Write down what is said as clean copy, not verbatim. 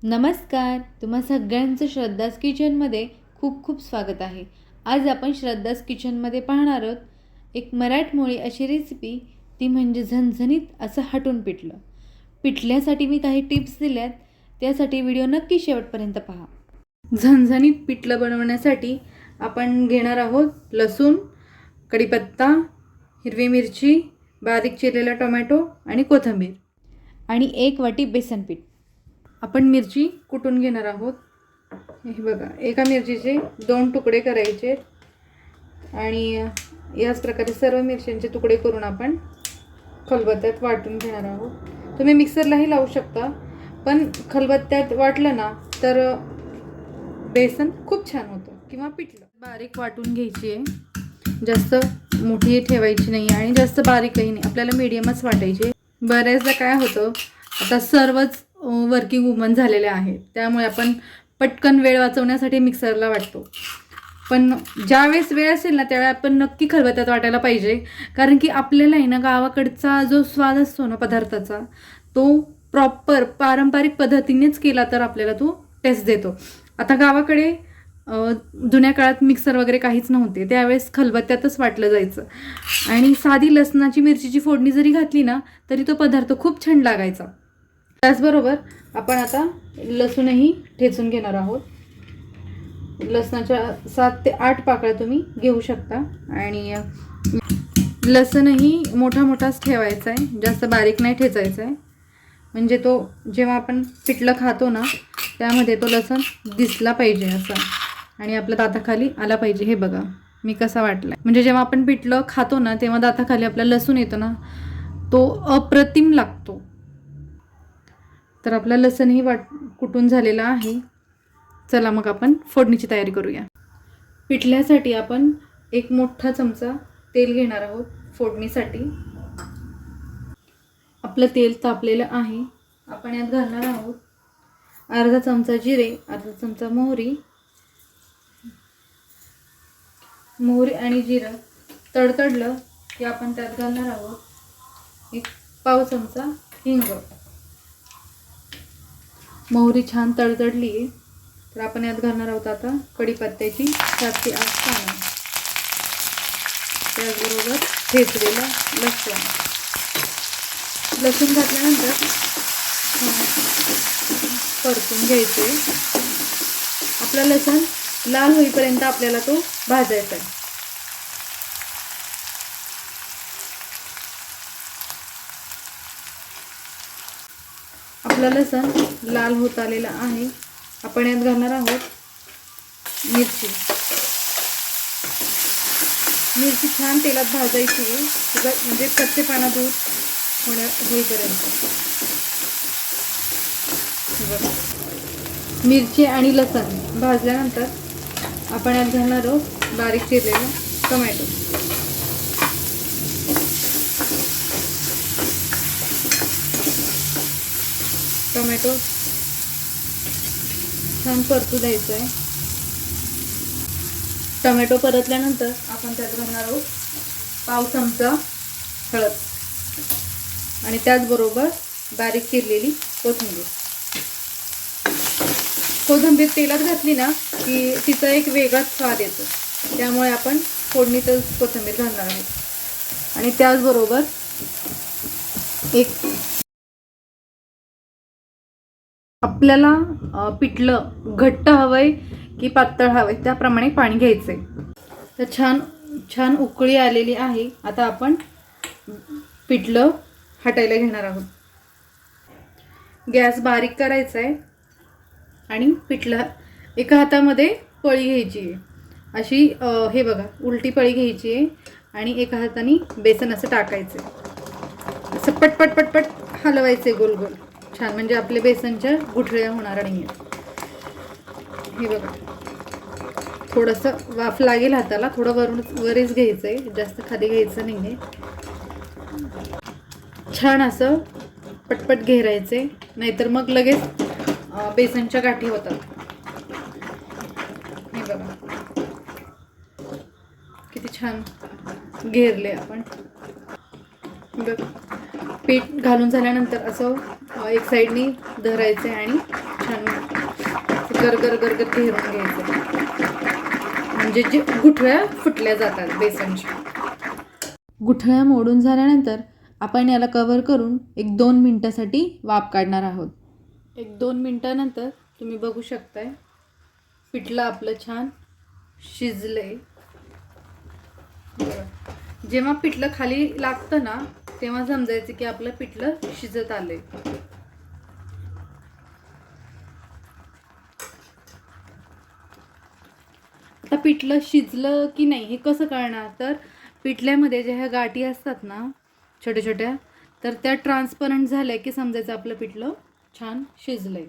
नमस्कार, तुम्हा सगळ्यांचं श्रद्धास किचनमध्ये खूप खूप स्वागत आहे. आज आपण श्रद्धास किचनमध्ये पाहणार आहोत एक मराठमोळी अशी रेसिपी, ती म्हणजे झणझणीत असं हटून पिठलं. पिठल्यासाठी मी काही टिप्स दिल्यात, त्यासाठी व्हिडिओ नक्की शेवटपर्यंत पहा. झणझणीत पिठलं बनवण्यासाठी आपण घेणार आहोत लसूण, कढीपत्ता, हिरवी मिरची, बारीक चिरलेला टोमॅटो आणि कोथिंबीर आणि 1 वाटी बेसन पीठ. आपण मिरची कुटून घेणार आहोत. हे बघा, एका मिरचीचे 2 तुकडे करायचे आणि याच प्रकारे सर्व मिरच्यांचे तुकडे करून आपण खलबत्त्यात वाटून घेणार आहोत. तुम्ही मिक्सरलाही लावू शकता, पण खलबत्त्यात वाटलं ना तर बेसन खूप छान होतं किंवा पिठलं. बारीक वाटून घ्यायची आहे, जास्त मोठी ठेवायची नाही आणि जास्त बारीकही नाही, आपल्याला मीडियमच वाटायची. बऱ्याचदा काय होतं, आता सर्वच वर्किंग वुमन झालेले आहेत, त्यामुळे आपण पटकन वेळ वाचवण्यासाठी मिक्सरला वाटतो. पण ज्यावेळेस वेळ असेल ना त्यावेळी आपण नक्की खलबत्त्यात वाटायला पाहिजे, कारण की आपल्याला आहे ना गावाकडचा जो स्वाद असतो ना पदार्थाचा, तो प्रॉपर पारंपरिक पद्धतीनेच केला तर आपल्याला तो टेस्ट देतो. आता गावाकडे जुन्या काळात मिक्सर वगैरे काहीच नव्हते, त्यावेळेस खलबत्त्यातच वाटलं जायचं आणि साधी लसणाची मिरचीची फोडणी जरी घातली ना तरी तो पदार्थ खूप छान लागायचा. त्याचबरोबर आपण आता लसूणही ठेचून घेणार आहोत. लसणाच्या 7 ते 8 पाकळ्या तुम्ही घेऊ शकता आणि लसूणही मोठा मोठाच ठेवायचा आहे, जास्त बारीक नाही ठेचायचा आहे, म्हणजे तो जेव्हा आपण पिठलं खातो ना त्यामध्ये तो लसूण दिसला पाहिजे असा आणि आपल्या दाताखाली आला पाहिजे. हे बघा मी कसा वाटला, म्हणजे जेव्हा आपण पिठलं खातो ना तेव्हा दाताखाली आपला लसूण येतो ना, तो अप्रतिम लागतो. तर आपला लसूणही कुटून झालेला आहे. चला मग आपण फोडणीची तयारी करूया. पिठल्यासाठी आपण 1 मोठा चमचा तेल घेणार आहोत फोडणीसाठी. आपलं तेल तापलेलं आहे. आपण यात घालणार आहोत अर्धा चमचा जिरे, अर्धा चमचा मोहरी आणि जिरं तडतडलं की आपण त्यात घालणार आहोत 1 पाव चमचा हिंग. मोहरी छान तडतडली आहे तर आपण यात घालणार आहोत आता कढीपत्त्याची 7 ते 8 पानं, त्याचबरोबर ठेचलेला लसूण घातल्यानंतर परतून घ्यायचे. आपला लसूण लाल होईपर्यंत आपल्याला तो भाजायचा आहे. आपला लसूण लाल होत आलेला आहे. आपण यात घालणार आहोत मिरची. मिरची छान तेलात भाजायची आहे, म्हणजे कच्चेपणा दूर होईपर्यंत. मिरची आणि लसूण भाजल्यानंतर आपण यात घालणार आहोत बारीक चिरलेला टोमॅटो. टोमॅटो छान परतू द्यायचं आहे. टोमॅटो परतल्यानंतर आपण त्यात घालणार आहोत पाव चमचा हळद आणि त्याचबरोबर बारीक चिरलेली कोथिंबीर. कोथिंबीर तेलात घातली ना की तिचा एक वेगळाच स्वाद येतो, त्यामुळे आपण फोडणीतच कोथिंबीर घालणार आहोत. आणि त्याचबरोबर आपल्याला पिठलं घट्ट हवंय की पातळ हवंय त्याप्रमाणे पाणी घ्यायचंय. तर छान उकळी आलेली आहे. आता आपण पिठलं हटायला घेणार आहोत. गॅस बारीक करायचा आहे आणि पिठलं एका हातामध्ये पळी घ्यायची आहे अशी, हे बघा उलटी पळी घ्यायची आहे आणि एका हाताने बेसन असं टाकायचं आहे. असं पटपट पटपट हलवायचे गोल गोल छान, म्हणजे आपले बेसनच्या गुठळ्या होणार नाही आहेत. हे बघा, थोडंसं वाफ लागेल हाताला, थोडं वरच घ्यायचं आहे, जास्त खाली घ्यायचं नाही आहे. छान असं पटपट घेरायचे, नाहीतर मग लगेच बेसनच्या गाठी होतात. हे बघा किती छान घेरले आपण. पीठ घालून झाल्यानंतर असं एक साईडनी धरायचं आणि छान गर घेरून घ्यायचं, म्हणजे जे गुठळ्या फुटल्या जातात बेसनच्या. गुठळ्या मोडून झाल्यानंतर आपण याला कव्हर करून 1-2 मिनटासाठी वाफ काढणार आहोत. 1-2 मिनटानंतर तुम्ही बघू शकताय पिठलं आपलं छान शिजलंय. जेव्हा पिठलं खाली लागतं ना तेव्हा समजायचं की आपलं पिठलं शिजत आलंय. आता पिठलं शिजलं की नाही हे कसं कळणार, तर पिठल्यामध्ये ज्या ह्या गाठी असतात ना छोट्या छोट्या, तर त्या ट्रान्सपरंट झाल्या की समजायचं आपलं पिठलं छान शिजलंय.